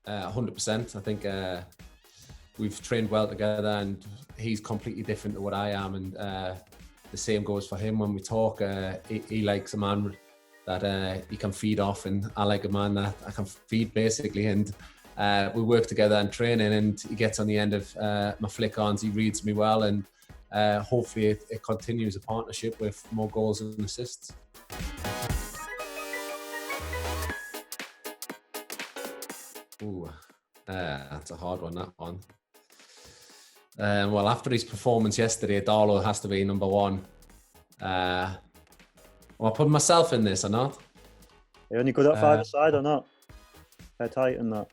100%. I think we've trained well together, and he's completely different to what I am, and the same goes for him. When we talk, he likes a man that he can feed off, and I like a man that I can feed, basically. And we work together in training, and he gets on the end of my flick-ons. He reads me well, and hopefully it continues a partnership with more goals and assists. Ooh, that's a hard one, that one. Well, after his performance yesterday, Darlow has to be number one. Am I putting myself in this or not? Are you only good at five-a-side or not? They're tight and that.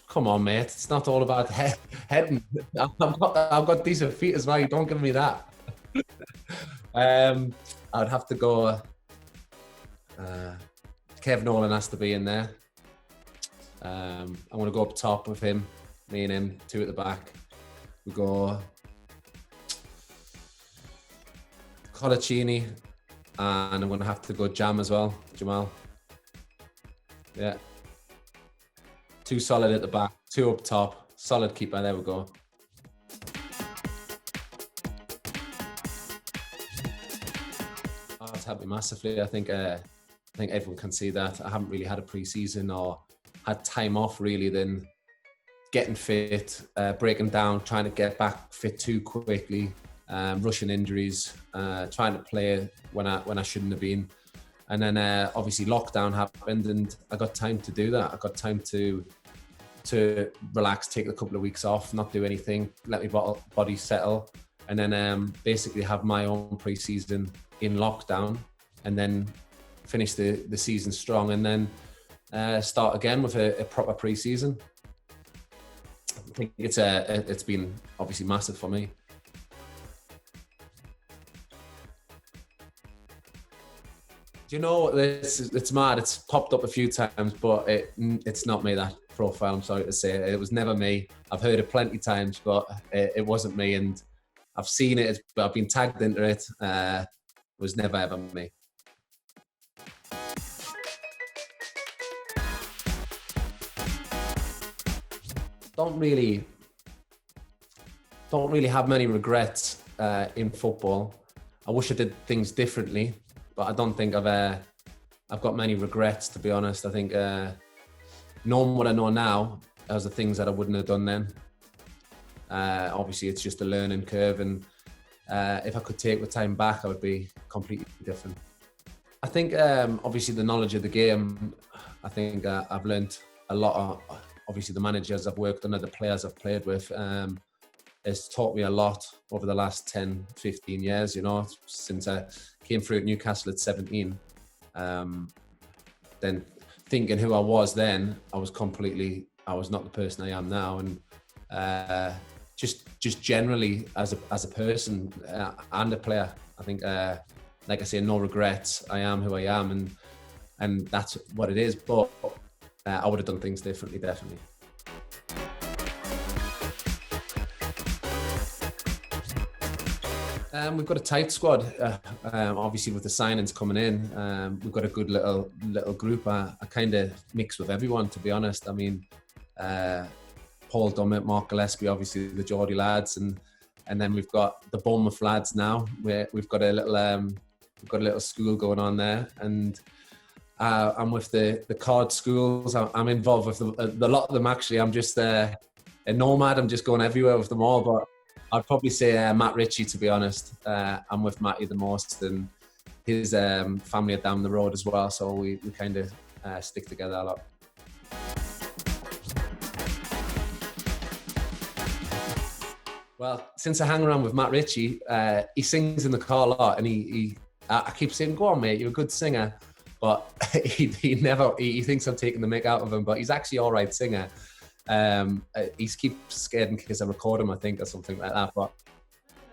Come on, mate. It's not all about heading. I've got decent feet as well. You don't give me that. I'd have to go... Kev Nolan has to be in there. I'm going to go up top with him. Me and him, two at the back. We go Colaccini, and I'm going to have to go Jam as well, Jamal. Yeah. Two solid at the back, two up top, solid keeper, there we go. Oh, it's helped me massively. I think everyone can see that. I haven't really had a pre-season or had time off really than getting fit, breaking down, trying to get back fit too quickly, rushing injuries, trying to play when I shouldn't have been. And then obviously lockdown happened, and I got time to do that. I got time to relax, take a couple of weeks off, not do anything, let my body settle, and then basically have my own pre-season in lockdown, and then finish the season strong, and then start again with a proper pre-season. I think it's been obviously massive for me. Do you know, it's mad. It's popped up a few times, but it's not me, that profile. I'm sorry to say. It was never me. I've heard it plenty of times, but it wasn't me. And I've seen it, but I've been tagged into it. It was never ever me. Don't really have many regrets in football. I wish I did things differently, but I don't think I've got many regrets, to be honest. I think knowing what I know now, those are things that I wouldn't have done then. Obviously, it's just a learning curve, and if I could take the time back, I would be completely different. I think obviously the knowledge of the game, I think I've learned a lot. Obviously, the managers I've worked under, the players I've played with, has taught me a lot over the last 10, 15 years, you know, since I came through at Newcastle at 17. Then thinking who I was then, I was not the person I am now. And just generally as a person and a player, I think, like I say, no regrets. I am who I am, and that's what it is. But I would have done things differently, definitely. We've got a tight squad, obviously with the signings coming in. We've got a good little group. I kind of mix with everyone, to be honest. I mean, Paul Dummett, Mark Gillespie, obviously the Geordie lads, and then we've got the Bournemouth lads now. We've got a little school going on there, and I'm with the card schools. I'm involved with the lot of them, actually. I'm just a nomad. I'm just going everywhere with them all. But I'd probably say Matt Ritchie, to be honest. I'm with Matty the most, and his family are down the road as well. So we kind of stick together a lot. Well, since I hang around with Matt Ritchie, he sings in the car a lot, and I keep saying, "Go on, mate, you're a good singer." But he thinks I'm taking the mick out of him, but he's actually all right singer. He keeps scared in case I record him, I think, or something like that. But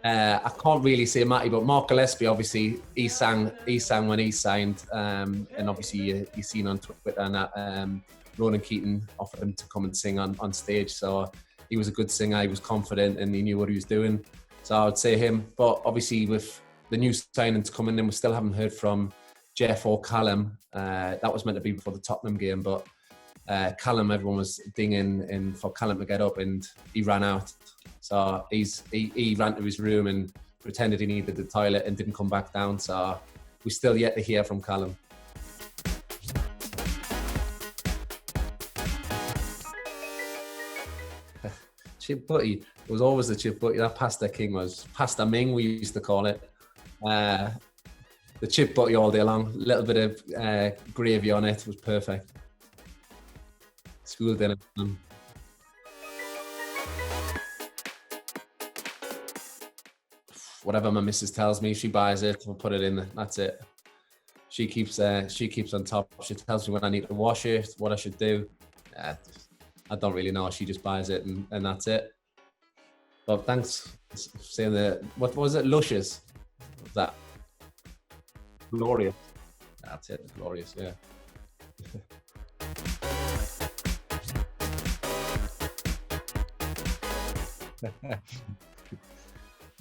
I can't really say Matty, but Mark Gillespie, obviously, he sang when he signed, and obviously you've seen on Twitter and that Ronan Keating offered him to come and sing on stage. So he was a good singer, he was confident, and he knew what he was doing. So I would say him. But obviously with the new signings coming in, we still haven't heard from Jeff or Callum. That was meant to be before the Tottenham game, but Callum, everyone was dinging in for Callum to get up, and he ran out. So he ran to his room and pretended he needed the toilet and didn't come back down. So we still yet to hear from Callum. Chip butty. It was always the chip butty. That pasta king was pasta ming, we used to call it. The chip butty all day long. A little bit of gravy on it was perfect. School dinner. Whatever my missus tells me, she buys it. We'll put it in. That's it. She keeps on top. She tells me when I need to wash it, what I should do. I don't really know. She just buys it and that's it. But thanks for saying that. What was it? Luscious. What was that? Glorious. That's it. Glorious. Yeah.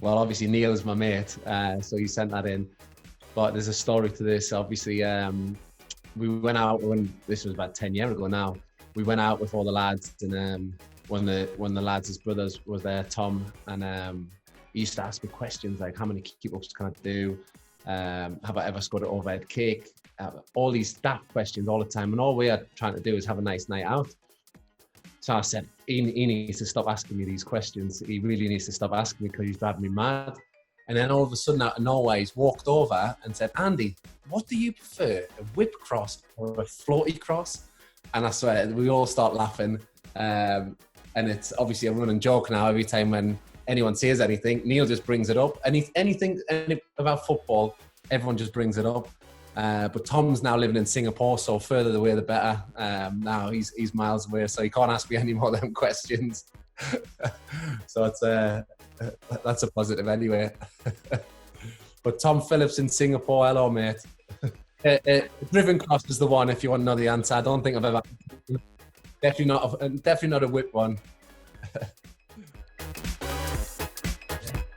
Well, obviously Neil's my mate, so he sent that in. But there's a story to this. Obviously, we went out when this was about 10 years ago now. We went out with all the lads, and when the lads' brothers was there, Tom, and he used to ask me questions like, how many keep-ups can I do? Have I ever scored an overhead kick? All these daft questions all the time, and all we are trying to do is have a nice night out. So I said, he needs to stop asking me these questions. He really needs to stop asking me because he's driving me mad. And then all of a sudden, out of nowhere, he's walked over and said, Andy, what do you prefer, a whip cross or a floaty cross? And I swear, we all start laughing. And it's obviously a running joke now. Every time when anyone says anything, Neil just brings it up. Anything about football, everyone just brings it up. But Tom's now living in Singapore, so further away the better. Now he's miles away, so he can't ask me any more of them questions. So it's that's a positive anyway. But Tom Phillips in Singapore, hello mate. Driven cross is the one if you want to know the answer. I don't think I've ever. Definitely not a whip one.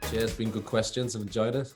Cheers, been good questions. I've enjoyed it.